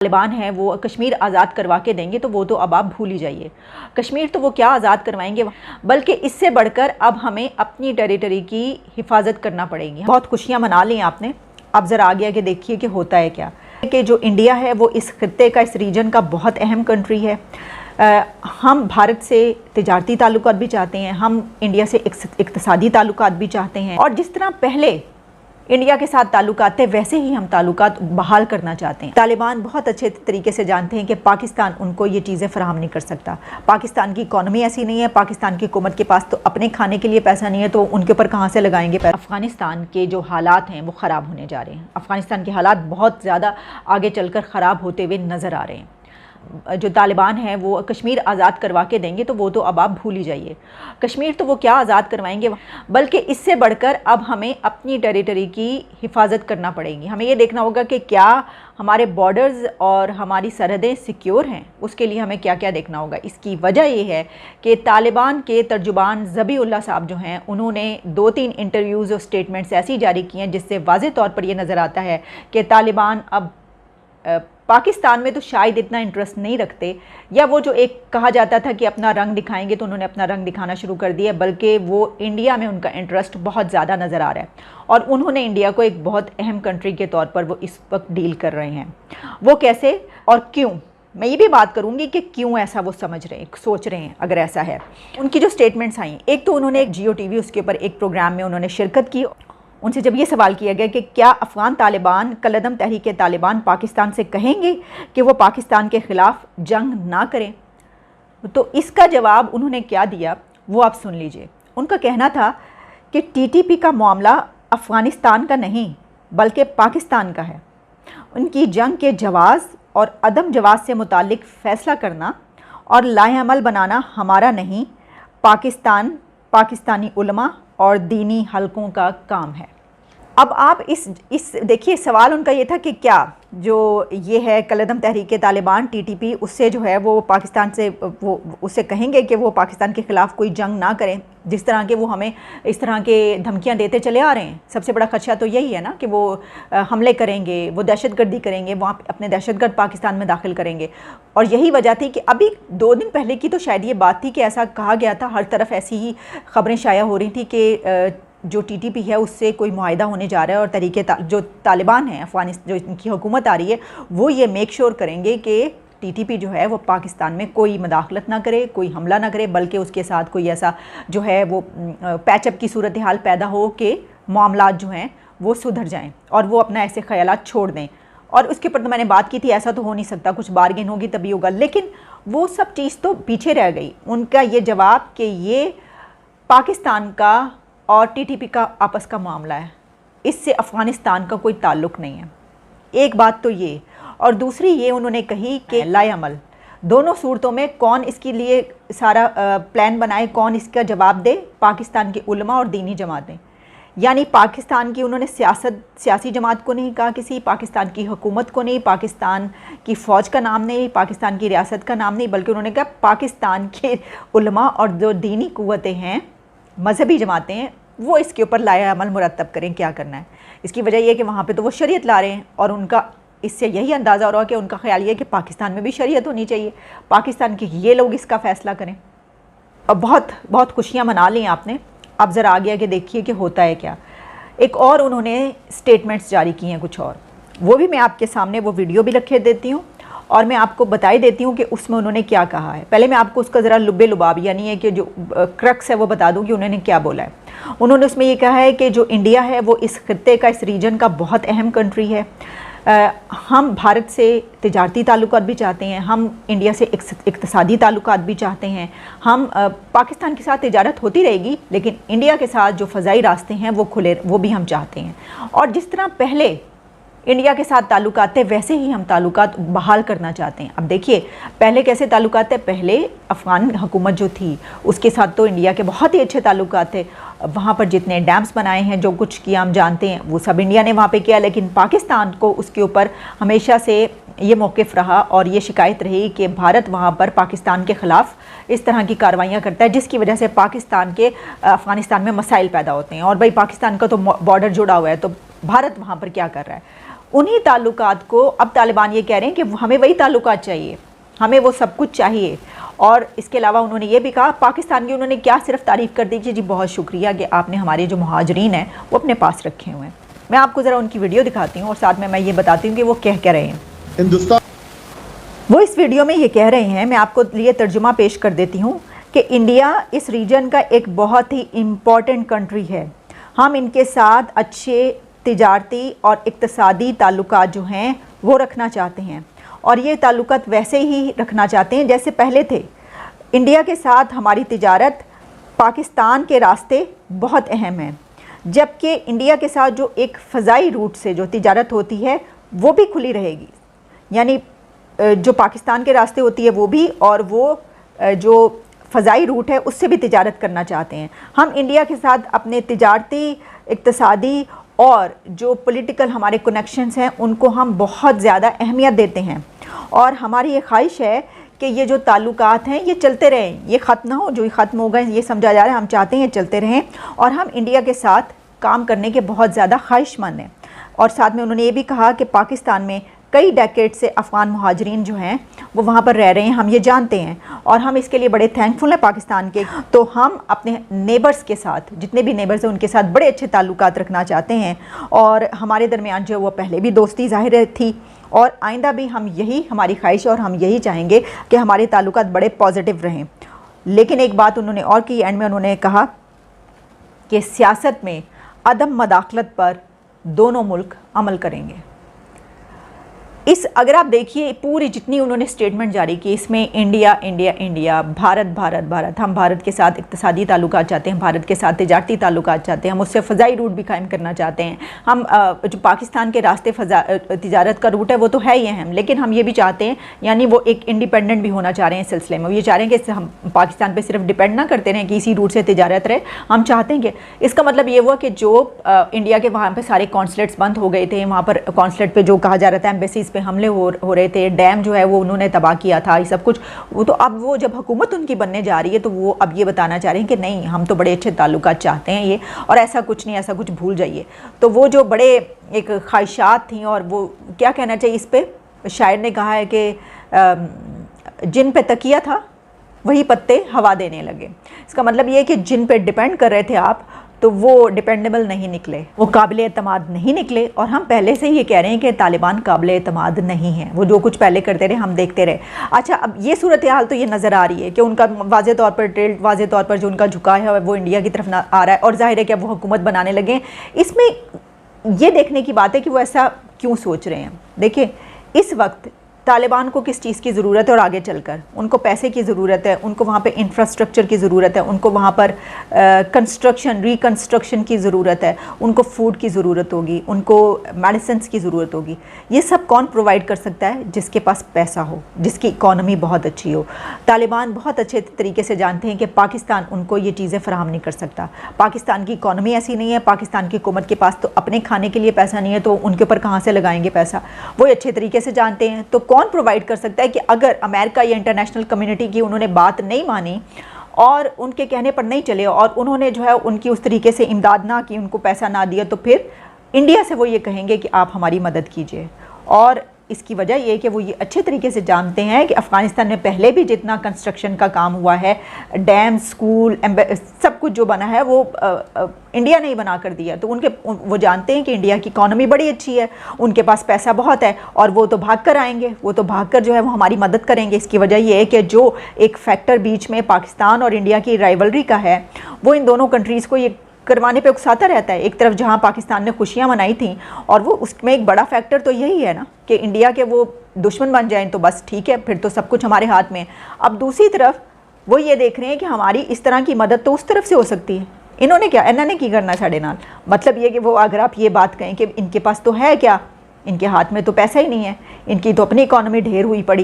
طالبان ہیں وہ کشمیر آزاد کروا کے دیں گے تو وہ تو اب آپ بھول ہی جائیے. کشمیر تو وہ کیا آزاد کروائیں گے، بلکہ اس سے بڑھ کر اب ہمیں اپنی ٹیریٹری کی حفاظت کرنا پڑے گی. بہت خوشیاں منا لیں آپ نے، اب ذرا آگے آگے دیکھیے کہ ہوتا ہے کیا. کہ جو انڈیا ہے وہ اس خطے کا، اس ریجن کا بہت اہم کنٹری ہے. ہم بھارت سے تجارتی تعلقات بھی چاہتے ہیں، ہم انڈیا سے اقتصادی تعلقات بھی چاہتے ہیں، اور جس طرح پہلے انڈیا کے ساتھ تعلقات تھے ویسے ہی ہم تعلقات بحال کرنا چاہتے ہیں. طالبان بہت اچھے طریقے سے جانتے ہیں کہ پاکستان ان کو یہ چیزیں فراہم نہیں کر سکتا. پاکستان کی اکانومی ایسی نہیں ہے، پاکستان کی حکومت کے پاس تو اپنے کھانے کے لیے پیسہ نہیں ہے، تو ان کے اوپر کہاں سے لگائیں گے پیسہ. افغانستان کے جو حالات ہیں وہ خراب ہونے جا رہے ہیں. افغانستان کے حالات بہت زیادہ آگے چل کر خراب ہوتے ہوئے نظر آ رہے ہیں. جو طالبان ہیں وہ کشمیر آزاد کروا کے دیں گے تو وہ تو اب آپ بھول ہی جائیے. کشمیر تو وہ کیا آزاد کروائیں گے، بلکہ اس سے بڑھ کر اب ہمیں اپنی ٹیریٹری کی حفاظت کرنا پڑے گی. ہمیں یہ دیکھنا ہوگا کہ کیا ہمارے بارڈرز اور ہماری سرحدیں سیکیور ہیں. اس کے لیے ہمیں کیا کیا دیکھنا ہوگا. اس کی وجہ یہ ہے کہ طالبان کے ترجمان ذبیح اللہ صاحب جو ہیں، انہوں نے 2-3 انٹرویوز اور سٹیٹمنٹس ایسی جاری کی ہیں جس سے واضح طور پر یہ نظر آتا ہے کہ طالبان اب پاکستان میں تو شاید اتنا انٹرسٹ نہیں رکھتے، یا وہ جو ایک کہا جاتا تھا کہ اپنا رنگ دکھائیں گے تو انہوں نے اپنا رنگ دکھانا شروع کر دیا، بلکہ وہ انڈیا میں ان کا انٹرسٹ بہت زیادہ نظر آ رہا ہے، اور انہوں نے انڈیا کو ایک بہت اہم کنٹری کے طور پر وہ اس وقت ڈیل کر رہے ہیں. وہ کیسے اور کیوں، میں یہ بھی بات کروں گی کہ کیوں ایسا وہ سمجھ رہے ہیں، سوچ رہے ہیں. اگر ایسا ہے، ان کی جو سٹیٹمنٹس آئیں، ایک تو انہوں نے جیو ٹی وی اس کے اوپر ایک پروگرام میں انہوں نے شرکت کی. ان سے جب یہ سوال کیا گیا کہ کیا افغان طالبان کالعدم تحریک طالبان پاکستان سے کہیں گے کہ وہ پاکستان کے خلاف جنگ نہ کریں، تو اس کا جواب انہوں نے کیا دیا وہ آپ سن لیجئے. ان کا کہنا تھا کہ ٹی ٹی پی کا معاملہ افغانستان کا نہیں بلکہ پاکستان کا ہے. ان کی جنگ کے جواز اور عدم جواز سے متعلق فیصلہ کرنا اور لائحہ عمل بنانا ہمارا نہیں، پاکستانی علماء اور دینی حلقوں کا کام ہے. اب آپ اس دیکھیے، سوال ان کا یہ تھا کہ کیا جو یہ ہے کالعدم تحریک طالبان ٹی ٹی پی، اس سے جو ہے وہ پاکستان سے وہ اسے کہیں گے کہ وہ پاکستان کے خلاف کوئی جنگ نہ کریں، جس طرح کے وہ ہمیں اس طرح کے دھمکیاں دیتے چلے آ رہے ہیں. سب سے بڑا خدشہ تو یہی ہے نا کہ وہ حملے کریں گے، وہ دہشت گردی کریں گے، وہاں اپنے دہشت گرد پاکستان میں داخل کریں گے. اور یہی وجہ تھی کہ ابھی 2 دن پہلے کی تو شاید یہ بات تھی کہ ایسا کہا گیا تھا، ہر طرف ایسی ہی خبریں شائع ہو رہی تھی کہ جو ٹی ٹی پی ہے اس سے کوئی معاہدہ ہونے جا رہا ہے، اور جو طالبان ہیں افغانستان، جو ان کی حکومت آ رہی ہے، وہ یہ میک شور کریں گے کہ ٹی ٹی پی جو ہے وہ پاکستان میں کوئی مداخلت نہ کرے، کوئی حملہ نہ کرے، بلکہ اس کے ساتھ کوئی ایسا جو ہے وہ پیچ اپ کی صورتحال پیدا ہو کہ معاملات جو ہیں وہ سدھر جائیں اور وہ اپنا ایسے خیالات چھوڑ دیں. اور اس کے اوپر تو میں نے بات کی تھی، ایسا تو ہو نہیں سکتا، کچھ بارگین ہوگی تبھی ہوگا. لیکن وہ سب چیز تو پیچھے رہ گئی. ان کا یہ جواب کہ یہ پاکستان کا اور ٹی ٹی پی کا آپس کا معاملہ ہے، اس سے افغانستان کا کوئی تعلق نہیں ہے. ایک بات تو یہ، اور دوسری یہ انہوں نے کہی کہ لائحہ عمل، دونوں صورتوں میں کون اس کے لیے سارا پلان بنائے، کون اس کا جواب دے؟ پاکستان کے علماء اور دینی جماعتیں. یعنی پاکستان کی انہوں نے سیاسی جماعت کو نہیں کہا، کسی پاکستان کی حکومت کو نہیں، پاکستان کی فوج کا نام نہیں، پاکستان کی ریاست کا نام نہیں، بلکہ انہوں نے کہا پاکستان کے علماء اور جو دینی قوتیں ہیں، مذہبی جماعتیں ہیں، وہ اس کے اوپر لائحہ عمل مرتب کریں کیا کرنا ہے. اس کی وجہ یہ ہے کہ وہاں پہ تو وہ شریعت لا رہے ہیں، اور ان کا اس سے یہی اندازہ ہو رہا ہے کہ ان کا خیال یہ ہے کہ پاکستان میں بھی شریعت ہونی چاہیے، پاکستان کے یہ لوگ اس کا فیصلہ کریں. اب بہت خوشیاں منا لیں آپ نے. اب ذرا آگے آگے دیکھیے کہ ہوتا ہے کیا. ایک اور انہوں نے سٹیٹمنٹس جاری کی ہیں کچھ اور، وہ بھی میں آپ کے سامنے وہ ویڈیو بھی رکھے دیتی ہوں، اور میں آپ کو بتائی دیتی ہوں کہ اس میں انہوں نے کیا کہا ہے. پہلے میں آپ کو اس کا ذرا لب لباب یعنی ہے کہ جو کرکس ہے وہ بتا دوں کہ انہوں نے کیا بولا ہے. انہوں نے اس میں یہ کہا ہے کہ جو انڈیا ہے وہ اس خطے کا، اس ریجن کا بہت اہم کنٹری ہے. ہم بھارت سے تجارتی تعلقات بھی چاہتے ہیں، ہم انڈیا سے اقتصادی تعلقات بھی چاہتے ہیں. ہم پاکستان کے ساتھ تجارت ہوتی رہے گی، لیکن انڈیا کے ساتھ جو فضائی راستے ہیں وہ کھلے، وہ بھی ہم چاہتے ہیں. اور جس طرح پہلے انڈیا کے ساتھ تعلقات تھے ویسے ہی ہم تعلقات بحال کرنا چاہتے ہیں. اب دیکھیے پہلے کیسے تعلقات تھے. پہلے افغان حکومت جو تھی اس کے ساتھ تو انڈیا کے بہت ہی اچھے تعلقات تھے. وہاں پر جتنے ڈیمز بنائے ہیں، جو کچھ کیا ہم جانتے ہیں، وہ سب انڈیا نے وہاں پہ کیا. لیکن پاکستان کو اس کے اوپر ہمیشہ سے یہ موقف رہا اور یہ شکایت رہی کہ بھارت وہاں پر پاکستان کے خلاف اس طرح کی کاروائیاں کرتا ہے، جس کی وجہ سے پاکستان کے افغانستان میں مسائل پیدا ہوتے ہیں. اور بھائی پاکستان کا تو بارڈر جڑا ہوا ہے، تو بھارت وہاں پر کیا کر رہا ہے. انہی تعلقات کو اب طالبان یہ کہہ رہے ہیں کہ ہمیں وہی تعلقات چاہیے، ہمیں وہ سب کچھ چاہیے۔ اور اس کے علاوہ انہوں نے یہ بھی کہا، پاکستان کی انہوں نے کیا صرف تعریف کر دی کہ جی بہت شکریہ کہ آپ نے ہمارے جو مہاجرین ہیں وہ اپنے پاس رکھے ہوئے ہیں۔ میں آپ کو ذرا ان کی ویڈیو دکھاتی ہوں اور ساتھ میں یہ بتاتی ہوں کہ وہ کہہ رہے ہیں۔ وہ اس ویڈیو میں یہ کہہ رہے ہیں، میں آپ کو یہ ترجمہ پیش کر دیتی ہوں کہ انڈیا اس ریجن کا ایک بہت ہی امپورٹنٹ کنٹری ہے، ہم ان کے ساتھ اچھے تجارتی اور اقتصادی تعلقات جو ہیں وہ رکھنا چاہتے ہیں، اور یہ تعلقات ویسے ہی رکھنا چاہتے ہیں جیسے پہلے تھے۔ انڈیا کے ساتھ ہماری تجارت پاکستان کے راستے بہت اہم ہیں، جبکہ انڈیا کے ساتھ جو ایک فضائی روٹ سے جو تجارت ہوتی ہے وہ بھی کھلی رہے گی، یعنی جو پاکستان کے راستے ہوتی ہے وہ بھی، اور وہ جو فضائی روٹ ہے اس سے بھی تجارت کرنا چاہتے ہیں۔ ہم انڈیا کے ساتھ اپنے تجارتی، اقتصادی اور جو پولیٹیکل ہمارے کنیکشنز ہیں ان کو ہم بہت زیادہ اہمیت دیتے ہیں، اور ہماری یہ خواہش ہے کہ یہ جو تعلقات ہیں یہ چلتے رہیں، یہ ختم نہ ہو، جو ختم ہو گئے یہ سمجھا جا رہا ہے، ہم چاہتے ہیں یہ چلتے رہیں، اور ہم انڈیا کے ساتھ کام کرنے کے بہت زیادہ خواہش مند ہیں۔ اور ساتھ میں انہوں نے یہ بھی کہا کہ پاکستان میں کئی ڈیکیڈ سے افغان مہاجرین جو ہیں وہ وہاں پر رہ رہے ہیں، ہم یہ جانتے ہیں، اور ہم اس کے لیے بڑے تھینکفل ہیں پاکستان کے۔ تو ہم اپنے نیبرز کے ساتھ، جتنے بھی نیبرز ہیں ان کے ساتھ بڑے اچھے تعلقات رکھنا چاہتے ہیں، اور ہمارے درمیان جو وہ پہلے بھی دوستی ظاہر تھی، اور آئندہ بھی ہم یہی ہماری خواہش ہے، اور ہم یہی چاہیں گے کہ ہمارے تعلقات بڑے پازیٹیو رہیں۔ لیکن ایک بات انہوں نے اور کی، اینڈ میں انہوں نے کہا کہ سیاست میں عدم مداخلت پر دونوں ملک عمل کریں گے۔ اگر آپ دیکھیے پوری جتنی انہوں نے سٹیٹمنٹ جاری کی، اس میں India India India, Bharat Bharat Bharat, ہم بھارت کے ساتھ اقتصادی تعلقات چاہتے ہیں، بھارت کے ساتھ تجارتی تعلقات چاہتے ہیں، ہم اس سے فضائی روٹ بھی قائم کرنا چاہتے ہیں، ہم جو پاکستان کے راستے تجارت کا روٹ ہے وہ تو ہے ہی اہم، لیکن ہم یہ بھی چاہتے ہیں، یعنی وہ ایک انڈیپینڈنٹ بھی ہونا چاہ رہے ہیں اس سلسلے میں، وہ یہ چاہ رہے ہیں کہ ہم پاکستان پہ صرف ڈیپینڈ نہ کرتے رہیں کہ اسی روٹ سے تجارت رہے، ہم چاہتے ہیں کہ اس کا مطلب یہ ہوا کہ جو انڈیا کے وہاں پہ سارے کونسلیٹس بند ہو گئے تھے، وہاں پر کونسلیٹ پہ جو کہا جا رہا تھا ایمبیسیز پہ حملے ہو رہے تھے، ڈیم جو ہے وہ انہوں نے تباہ کیا تھا، یہ سب کچھ، وہ تو اب وہ جب حکومت ان کی بننے جا رہی ہے تو وہ اب یہ بتانا چاہ رہے ہیں کہ نہیں، ہم تو بڑے اچھے تعلقات چاہتے ہیں یہ، اور ایسا کچھ نہیں، ایسا کچھ بھول جائیے۔ تو وہ جو بڑے ایک خواہشات تھیں، اور وہ کیا کہنا چاہیے اس پہ، شاعر نے کہا ہے کہ جن پہ تکیہ تھا وہی پتے ہوا دینے لگے۔ اس کا مطلب یہ ہے کہ جن پہ ڈیپینڈ کر رہے تھے آپ، تو وہ ڈیپینڈیبل نہیں نکلے، وہ قابل اعتماد نہیں نکلے، اور ہم پہلے سے یہ کہہ رہے ہیں کہ طالبان قابل اعتماد نہیں ہیں، وہ جو کچھ پہلے کرتے رہے ہم دیکھتے رہے۔ اچھا، اب یہ صورتحال تو یہ نظر آ رہی ہے کہ ان کا واضح طور پر جو ان کا جھکاؤ ہے وہ انڈیا کی طرف آ رہا ہے، اور ظاہر ہے کہ اب وہ حکومت بنانے لگے ہیں۔ اس میں یہ دیکھنے کی بات ہے کہ وہ ایسا کیوں سوچ رہے ہیں۔ دیکھیں، اس وقت طالبان کو کس چیز کی ضرورت ہے، اور آگے چل کر ان کو پیسے کی ضرورت ہے، ان کو وہاں پہ انفراسٹرکچر کی ضرورت ہے، ان کو وہاں پر ریکنسٹرکشن کی ضرورت ہے، ان کو فوڈ کی ضرورت ہوگی، ان کو میڈیسنس کی ضرورت ہوگی۔ یہ سب کون پرووائڈ کر سکتا ہے؟ جس کے پاس پیسہ ہو، جس کی اکانومی بہت اچھی ہو۔ طالبان بہت اچھے طریقے سے جانتے ہیں کہ پاکستان ان کو یہ چیزیں فراہم نہیں کر سکتا، پاکستان کی اکانومی ایسی نہیں ہے، پاکستان کی حکومت کے پاس تو اپنے کھانے کے لیے پیسہ نہیں ہے، تو ان کے اوپر کہاں سے لگائیں گے پیسہ، وہ اچھے طریقے سے جانتے ہیں۔ تو کون پرووائڈ کر سکتا ہے کہ اگر امریکہ یا انٹرنیشنل کمیونٹی کی انہوں نے بات نہیں مانی اور ان کے کہنے پر نہیں چلے، اور انہوں نے جو ہے ان کی اس طریقے سے امداد نہ کی، ان کو پیسہ نہ دیا، تو پھر انڈیا سے وہ یہ کہیں گے کہ آپ ہماری مدد کیجئے۔ اور اس کی وجہ یہ ہے کہ وہ یہ اچھے طریقے سے جانتے ہیں کہ افغانستان میں پہلے بھی جتنا کنسٹرکشن کا کام ہوا ہے، ڈیم، سکول، سب کچھ جو بنا ہے وہ انڈیا نے ہی بنا کر دیا، تو وہ جانتے ہیں کہ انڈیا کی اکانومی بڑی اچھی ہے، ان کے پاس پیسہ بہت ہے، اور وہ تو بھاگ کر آئیں گے، وہ تو بھاگ کر جو ہے وہ ہماری مدد کریں گے۔ اس کی وجہ یہ ہے کہ جو ایک فیکٹر بیچ میں پاکستان اور انڈیا کی رائیولری کا ہے، وہ ان دونوں کنٹریز کو یہ کروانے پہ اکساتا رہتا ہے۔ ایک طرف جہاں پاکستان نے خوشیاں منائی تھیں، اور وہ اس میں ایک بڑا فیکٹر تو یہی ہے نا کہ انڈیا کے وہ دشمن بن جائیں تو بس ٹھیک ہے، پھر تو سب کچھ ہمارے ہاتھ میں۔ اب دوسری طرف وہ یہ دیکھ رہے ہیں کہ ہماری اس طرح کی مدد تو اس طرف سے ہو سکتی ہے، انہوں نے کی کرنا ساڑھے نال، مطلب یہ کہ وہ اگر آپ یہ بات کہیں کہ ان کے پاس تو ہے کیا، ان کے ہاتھ میں تو پیسہ ہی نہیں ہے، ان کی تو اپنی اکانومی ڈھیر ہوئی پڑی ہے۔